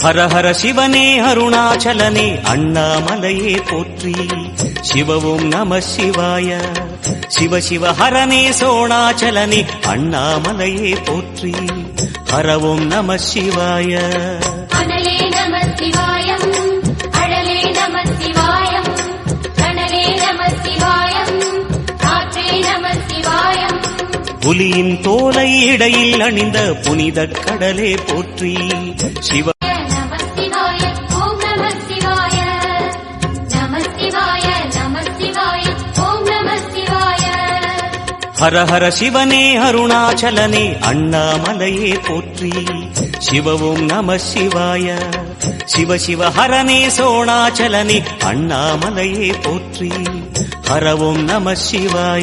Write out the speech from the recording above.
ஹர ஹர சிவனே அருணாச்சலனே அண்ணாமலையே போற்றி. சிவவும் நம சிவாய. சிவ சிவ ஹரனே சோணாச்சலனே அண்ணாமலையே போற்றி. ஹரவும் நம சிவாய. அனலே நம சிவாயம், அழலே நம சிவாயம், கனலே நம சிவாயம், காற்றே நம சிவாயம். புலியின் தோலை இடையில் அணிந்த புனித கடலே போற்றி. சிவ நம சிவாய, ஓம் நம சிவாய, நம சிவாய, நம சிவாய, ஓம் நம சிவாய. ஹர ஹர சிவனே அருணாச்சலனே அண்ணாமலையே போற்றி. சிவவும் நம சிவாய. சிவ சிவ ஹரனே சோணாச்சலனே அண்ணாமலையே போற்றி. ஹரவும் நம சிவாய.